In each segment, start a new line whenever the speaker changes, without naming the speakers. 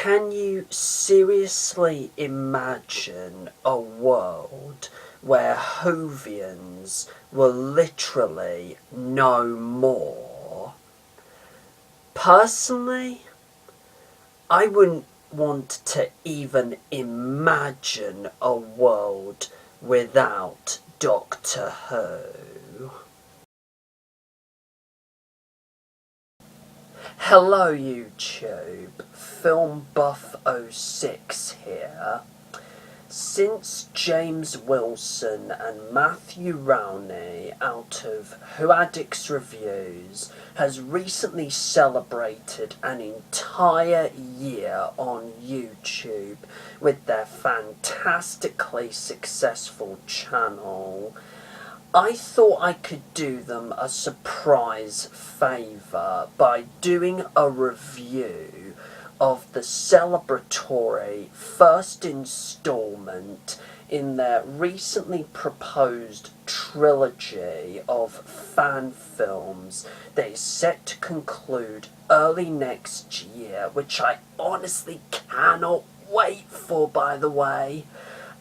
Can you seriously imagine a world where Whovians were literally no more? Personally, I wouldn't want to even imagine a world without Doctor Who. Hello YouTube, Film Buff 06 here. Since James Wilson and Matthew Rowney out of Who Addicts Reviews has recently celebrated an entire year on YouTube with their fantastically successful channel, I thought I could do them a surprise favour by doing a review of the celebratory first instalment in their recently proposed trilogy of fan films that is set to conclude early next year, which I honestly cannot wait for, by the way.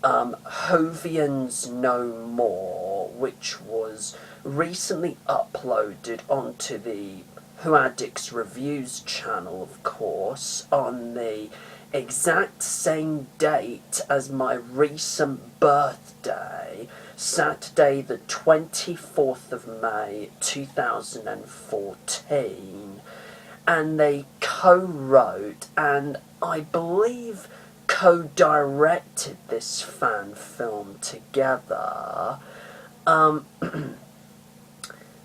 Whovians No More, which was recently uploaded onto the Who Addicts Reviews channel, of course, on the exact same date as my recent birthday, Saturday the 24th of May 2014, and they co-wrote and I believe co-directed this fan film together.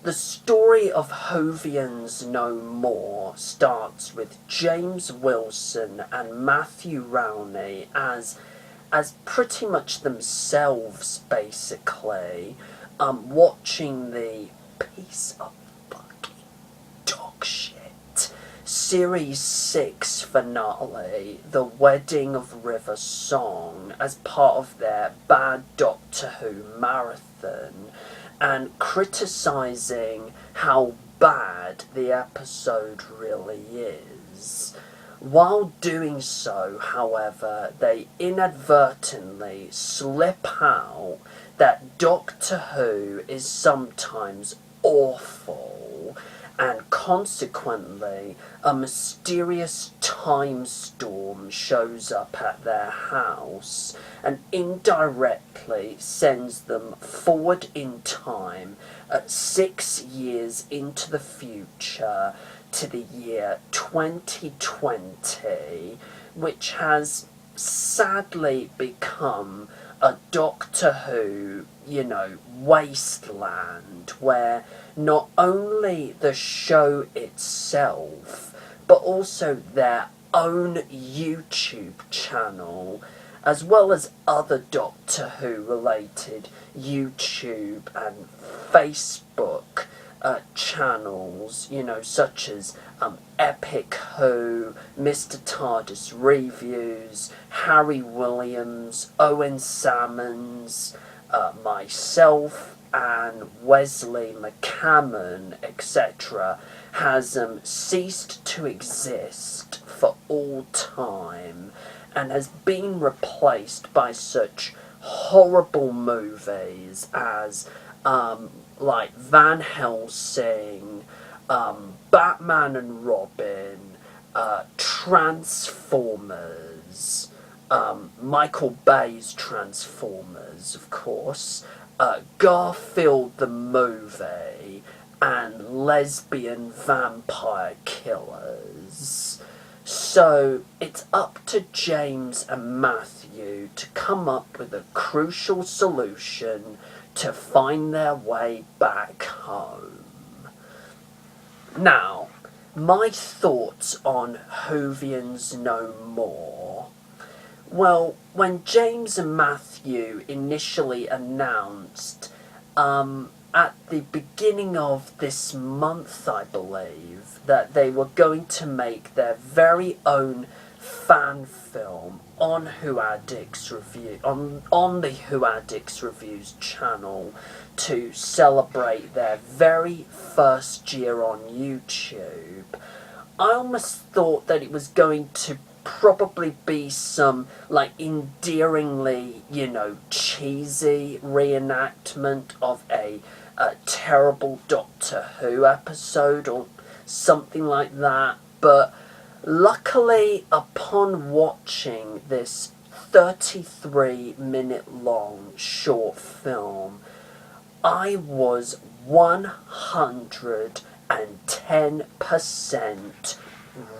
The story of Whovians No More starts with James Wilson and Matthew Rowney as pretty much themselves, basically, watching the piece of fucking dog shit Series 6 finale, The Wedding of River Song, as part of their Bad Doctor Who marathon, and criticising how bad the episode really is. While doing so, however, they inadvertently slip out that Doctor Who is sometimes awful, and consequently a mysterious time storm shows up at their house and indirectly sends them forward in time at 6 years into the future to the year 2020, which has sadly become a Doctor Who, wasteland, where not only the show itself, but also their own YouTube channel, as well as other Doctor Who related YouTube and Facebook channels, such as Epic Who, Mr. TARDIS Reviews, Harry Williams, Owen Sammons, myself, and Wesley McCammon, etc., has ceased to exist for all time and has been replaced by such horrible movies as like Van Helsing, Batman and Robin, Transformers, Michael Bay's Transformers, of course, Garfield the movie, and Lesbian Vampire Killers. So it's up to James and Matthew to come up with a crucial solution to find their way back home. Now, my thoughts on Whovians No More. Well, when James and Matthew initially announced, at the beginning of this month, I believe, that they were going to make their very own fan film on Who Addicts Review, on the Who Addicts Reviews channel to celebrate their very first year on YouTube, I almost thought that it was going to probably be some, like, endearingly, you know, cheesy reenactment of a terrible Doctor Who episode or something like that. But luckily, upon watching this 33-minute long short film, I was 110%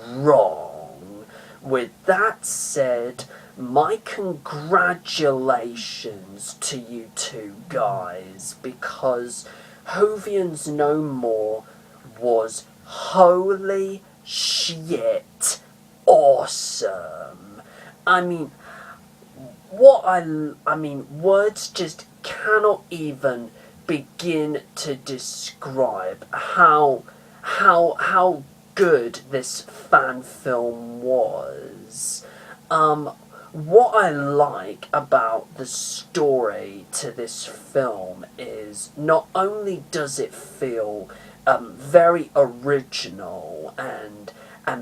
wrong. With that said, my congratulations to you two guys, because Whovians No More was holy shit awesome. I mean, words just cannot even begin to describe how good this fan film was. What I like about the story to this film is not only does it feel very original and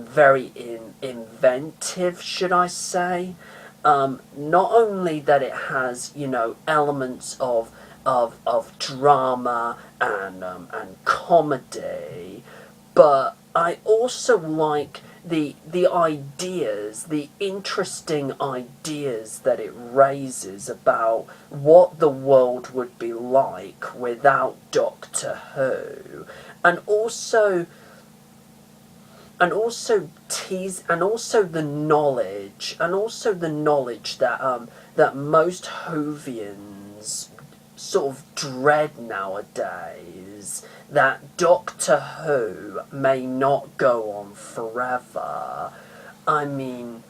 very inventive, should I say. Not only that it has, you know, elements of drama and comedy, but I also like the ideas, the interesting ideas that it raises about what the world would be like without Doctor Who, and also the knowledge that most Whovians sort of dread nowadays, that Doctor Who may not go on forever. I mean,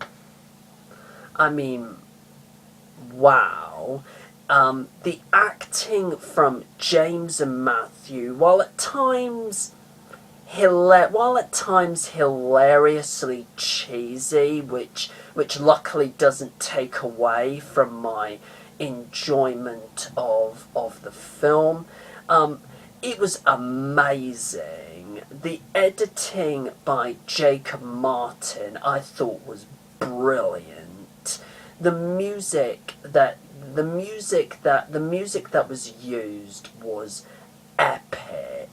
wow. The acting from James and Matthew, while at times hilariously cheesy, which luckily doesn't take away from my enjoyment of the film. It was amazing. The editing by Jacob Martin I thought was brilliant. The music that was used was epic.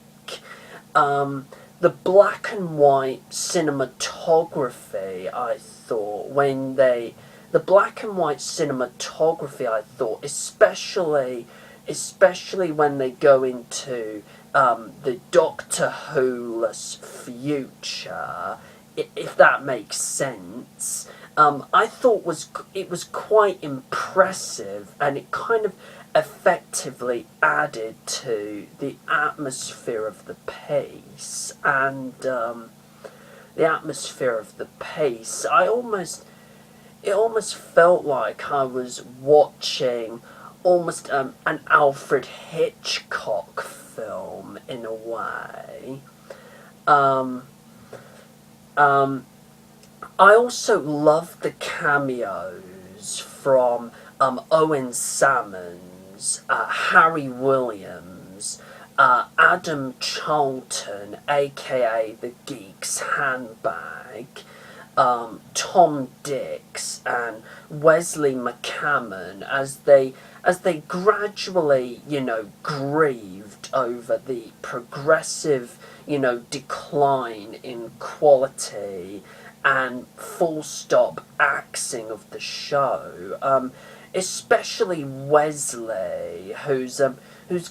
The black and white cinematography, I thought, especially when they go into the Doctor Who-less future, if that makes sense, I thought it was quite impressive, and it kind of effectively added to the atmosphere of the piece. And it almost felt like I was watching almost an Alfred Hitchcock film in a way. I also loved the cameos from Owen Sammons, Harry Williams, Adam Charlton, aka the Geeks Handbag, Tom Dix, and Wesley McCammon as they gradually, you know, grieved over the progressive, you know, decline in quality and full stop axing of the show. Especially Wesley, whose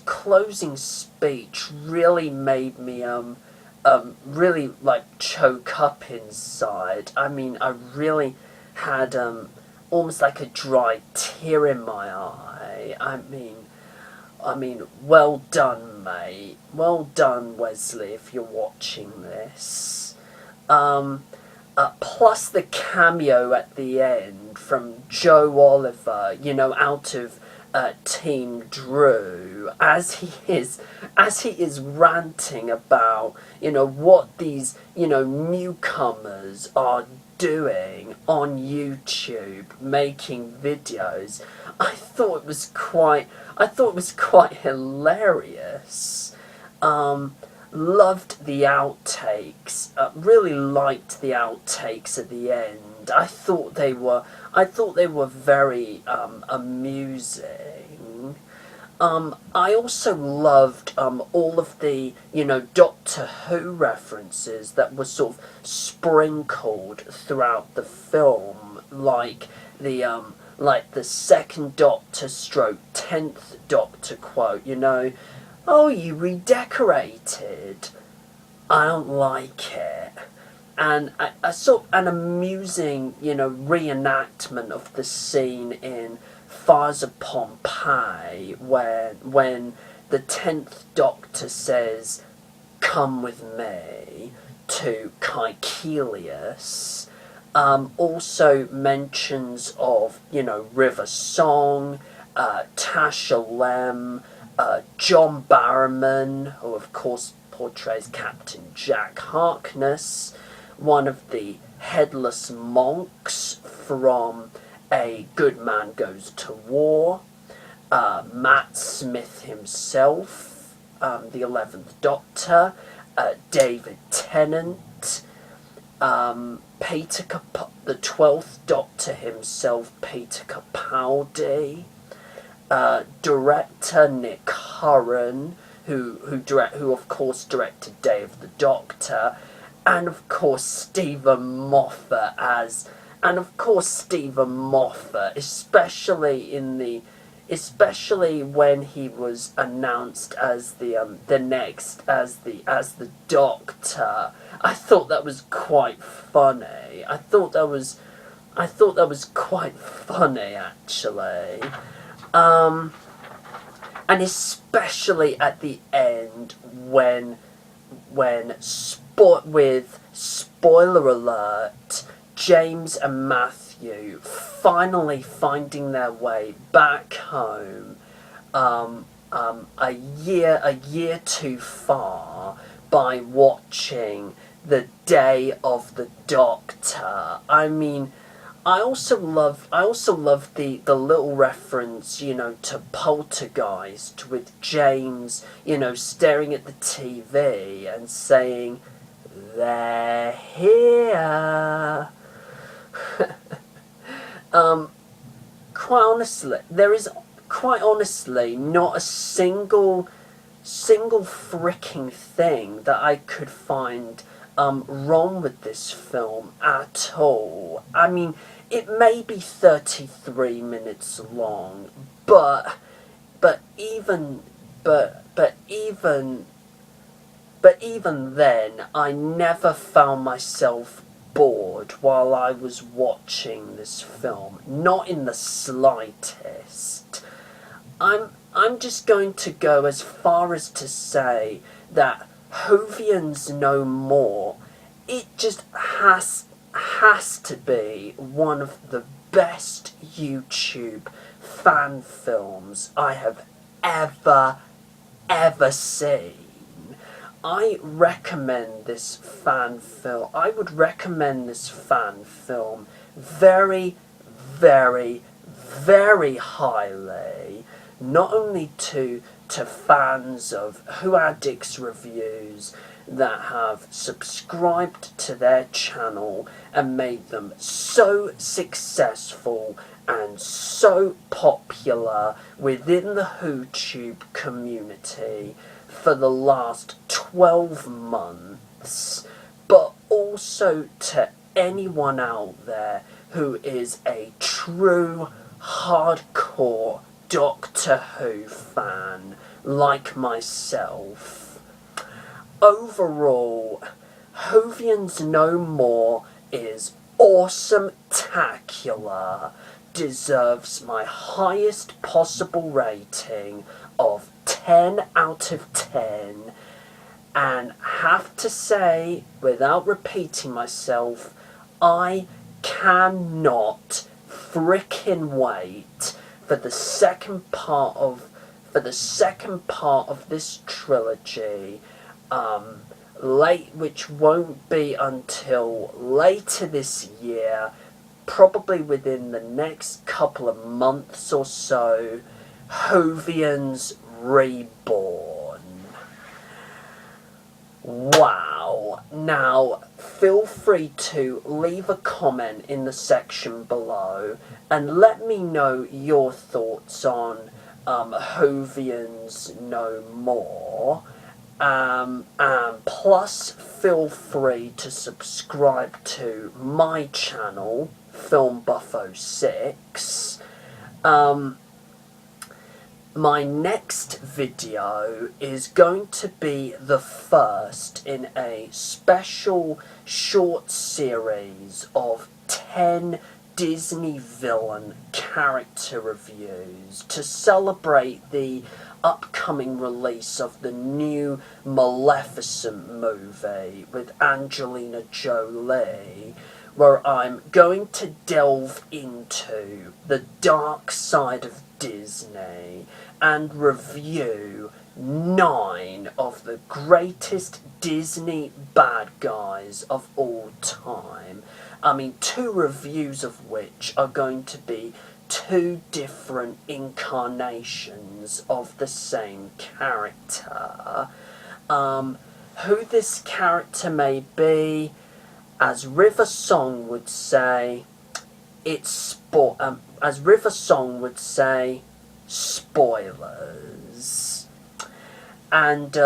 closing speech really made me really like choke up inside. I mean, I really had almost like a dry tear in my eye. I mean, well done, mate. Well done, Wesley, if you're watching this. Plus the cameo at the end from Joe Oliver, you know, out of Team Drw, as he is ranting about, you know, what these, you know, newcomers are doing on YouTube, making videos. I thought it was quite hilarious. Loved the outtakes. Really liked the outtakes at the end end. I thought they were very amusing. I also loved all of the, Doctor Who references that were sort of sprinkled throughout the film, like the second Doctor stroke 10th Doctor quote, "Oh, you redecorated. I don't like it." And a sort of an amusing, reenactment of the scene in Fires of Pompeii, when the 10th Doctor says, "Come with me," to Caecilius. Also mentions of, River Song, Tasha Lem, John Barrowman, who of course portrays Captain Jack Harkness, one of the headless monks from A Good Man Goes to War, Matt Smith himself, the 11th Doctor, David Tennant, the 12th Doctor himself, Peter Capaldi, director Nick Curran, who of course directed Day of the Doctor, and of course Stephen Moffat especially when he was announced as the Doctor. I thought that was quite funny. I thought that was quite funny, actually. And especially at the end when with spoiler alert, James and Matthew finally finding their way back home, a year too far, by watching the Day of the Doctor. I mean, I also love the little reference, to Poltergeist, with James, staring at the TV and saying, "They're here." There is quite honestly not a single freaking thing that I could find wrong with this film at all. I mean, it may be 33 minutes long, but even then, I never found myself bored while I was watching this film. Not in the slightest. I'm just going to go as far as to say that Whovians No More, it just has to be one of the best YouTube fan films I have ever seen. I would recommend this fan film very, very, very highly, not only to fans of Who Addicts Reviews that have subscribed to their channel and made them so successful and so popular within the WhoTube community for the last 12 months, but also to anyone out there who is a true hardcore Doctor Who fan like myself. Overall, Whovians No More is awesome-tacular, deserves my highest possible rating of 10 out of 10, and have to say, without repeating myself, I cannot frickin' wait for the second part of this trilogy, which won't be until later this year, probably within the next couple of months or so. Whovians Reborn. Wow. Now, feel free to leave a comment in the section below and let me know your thoughts on Whovians No More. And plus, feel free to subscribe to my channel, Film Buffo 6. My next video is going to be the first in a special short series of 10 Disney villain character reviews to celebrate the upcoming release of the new Maleficent movie with Angelina Jolie, where I'm going to delve into the dark side of Disney and review 9 of the greatest Disney bad guys of all time. I mean, 2 reviews of which are going to be 2 different incarnations of the same character. Who this character may be, as River Song would say, as River Song would say, spoilers. And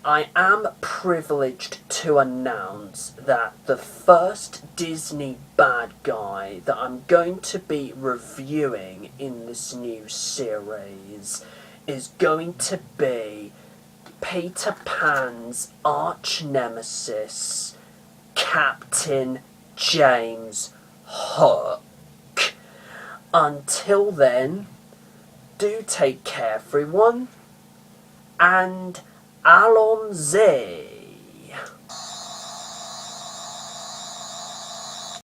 I am privileged to announce that the first Disney bad guy that I'm going to be reviewing in this new series is going to be Peter Pan's arch nemesis, Captain James Hook. Until then, do take care, everyone, and allons-y.